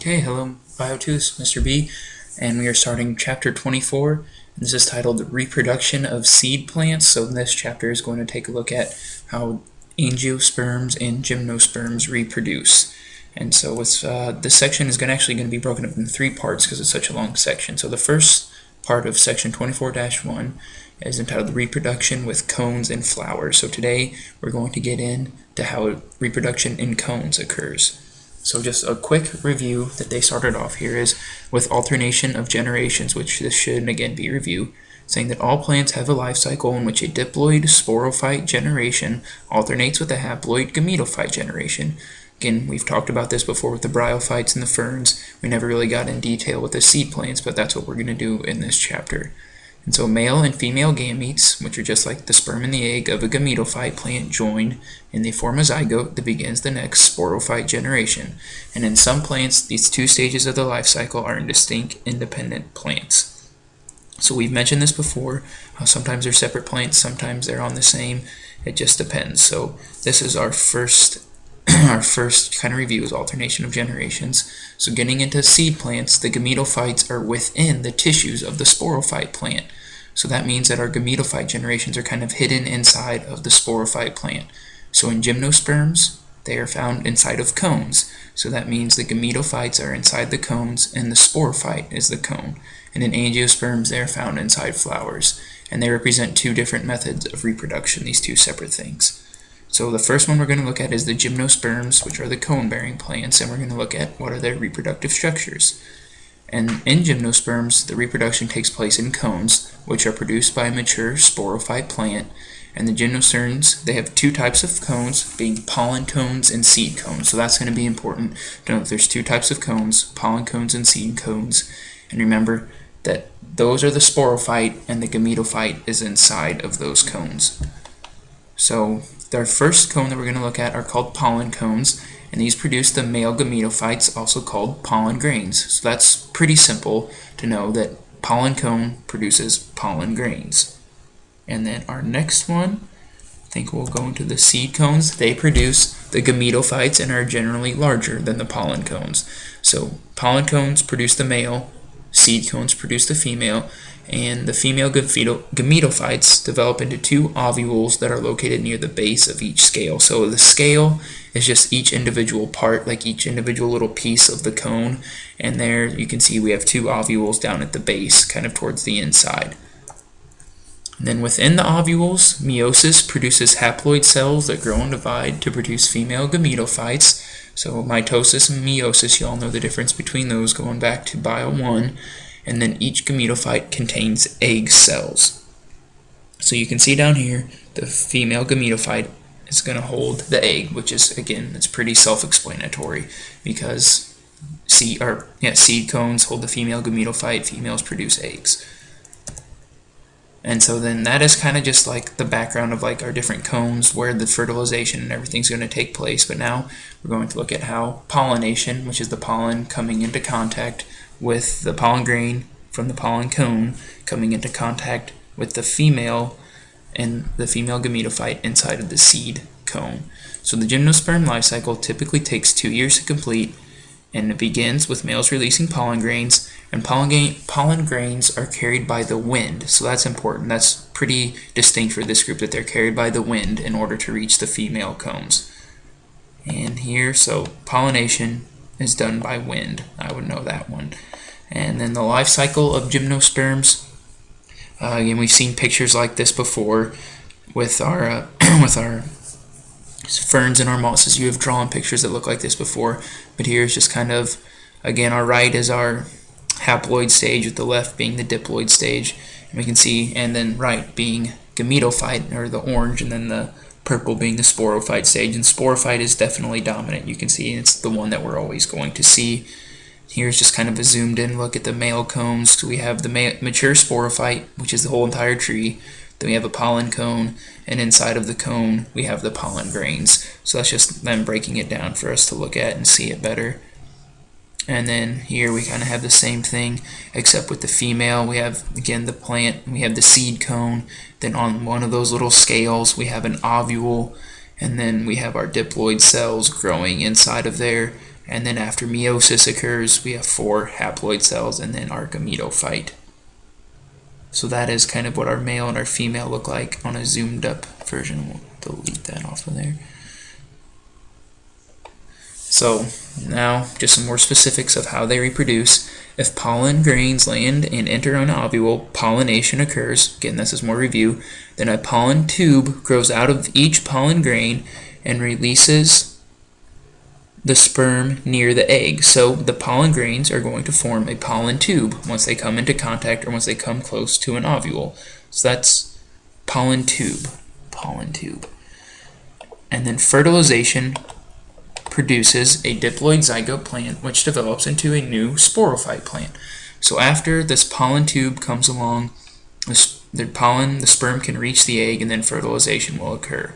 Okay, hello Bio2, Mr. B, and we are starting chapter 24, and this is titled Reproduction of Seed Plants. So this chapter is going to take a look at how angiosperms and gymnosperms reproduce. And so this section is actually going to be broken up in three parts because it's such a long section. So the first part of section 24-1 is entitled Reproduction with Cones and Flowers. So today we're going to get into how reproduction in cones occurs. So just a quick review that they started off here is with alternation of generations, which this should again be review, saying that all plants have a life cycle in which a diploid sporophyte generation alternates with a haploid gametophyte generation. Again, we've talked about this before with the bryophytes and the ferns. We never really got in detail with the seed plants, but that's what we're going to do in this chapter. And so male and female gametes, which are just like the sperm and the egg of a gametophyte plant, join and they form a zygote that begins the next sporophyte generation. And in some plants, these two stages of the life cycle are in distinct independent plants. So we've mentioned this before. Sometimes they're separate plants, sometimes they're on the same. It just depends. So this is our first kind of review is alternation of generations. So getting into seed plants, the gametophytes are within the tissues of the sporophyte plant. So that means that our gametophyte generations are kind of hidden inside of the sporophyte plant. So in gymnosperms, they are found inside of cones. So that means the gametophytes are inside the cones and the sporophyte is the cone. And in angiosperms, they are found inside flowers. And they represent two different methods of reproduction, these two separate things. So the first one we're going to look at is the gymnosperms, which are the cone-bearing plants, and we're going to look at what are their reproductive structures. And in gymnosperms, the reproduction takes place in cones, which are produced by a mature sporophyte plant. And the gymnosperms, they have two types of cones, being pollen cones and seed cones. So that's going to be important to know that there's two types of cones, pollen cones and seed cones. And remember that those are the sporophyte and the gametophyte is inside of those cones. So our first cone that we're going to look at are called pollen cones, and these produce the male gametophytes, also called pollen grains. So that's pretty simple to know that pollen cone produces pollen grains. And then our next one, I think we'll go into the seed cones. They produce the gametophytes and are generally larger than the pollen cones. So pollen cones produce the male, seed cones produce the female, and the female gametophytes develop into two ovules that are located near the base of each scale. So the scale is just each individual part, like each individual little piece of the cone, and there you can see we have two ovules down at the base, kind of towards the inside. And then within the ovules, meiosis produces haploid cells that grow and divide to produce female gametophytes. So mitosis and meiosis, you all know the difference between those going back to Bio 1. And then each gametophyte contains egg cells. So you can see down here, the female gametophyte is going to hold the egg, which is, again, it's pretty self-explanatory because seed cones hold the female gametophyte, females produce eggs. And so then that is kind of just like the background of like our different cones where the fertilization and everything's going to take place. But now we're going to look at how pollination, which is the pollen coming into contact with the pollen grain from the pollen cone, coming into contact with the female and the female gametophyte inside of the seed cone. So the gymnosperm life cycle typically takes 2 years to complete, and it begins with males releasing pollen grains, and pollen grains are carried by the wind. So that's important. That's pretty distinct for this group, that they're carried by the wind in order to reach the female cones. And here, so pollination is done by wind. I would know that one. And then the life cycle of gymnosperms. Again, we've seen pictures like this before with our with our ferns and our mosses. You have drawn pictures that look like this before, but here's just kind of, again, our right is our haploid stage, with the left being the diploid stage, and we can see, and then right being gametophyte, or the orange, and then the purple being the sporophyte stage. And sporophyte is definitely dominant. You can see it's the one that we're always going to see. Here's just kind of a zoomed in look at the male cones. So we have the mature sporophyte, which is the whole entire tree. Then we have a pollen cone, and inside of the cone we have the pollen grains. So that's just them breaking it down for us to look at and see it better. And then here we kind of have the same thing, except with the female we have, again, the plant, we have the seed cone, then on one of those little scales we have an ovule, and then we have our diploid cells growing inside of there, And then after meiosis occurs, we have 4 haploid cells and then our gametophyte. So that is kind of what our male and our female look like on a zoomed up version. We'll delete that off of there. So now just some more specifics of how they reproduce. If pollen grains land and enter an ovule, pollination occurs. Again, this is more review. Then a pollen tube grows out of each pollen grain and releases the sperm near the egg. So the pollen grains are going to form a pollen tube once they come into contact or once they come close to an ovule. So that's pollen tube. Pollen tube. And then fertilization produces a diploid zygote plant which develops into a new sporophyte plant. So after this pollen tube comes along, the sperm can reach the egg and then fertilization will occur.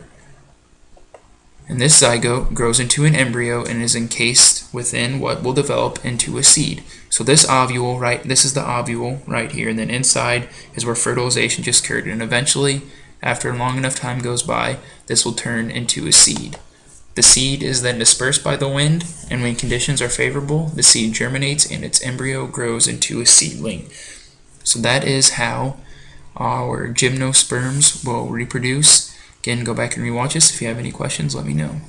And this zygote grows into an embryo and is encased within what will develop into a seed. So this ovule, this is the ovule right here, and then inside is where fertilization just occurred. And eventually, after long enough time goes by, this will turn into a seed. The seed is then dispersed by the wind, and when conditions are favorable, the seed germinates and its embryo grows into a seedling. So that is how our gymnosperms will reproduce. Again, go back and rewatch this. If you have any questions, let me know.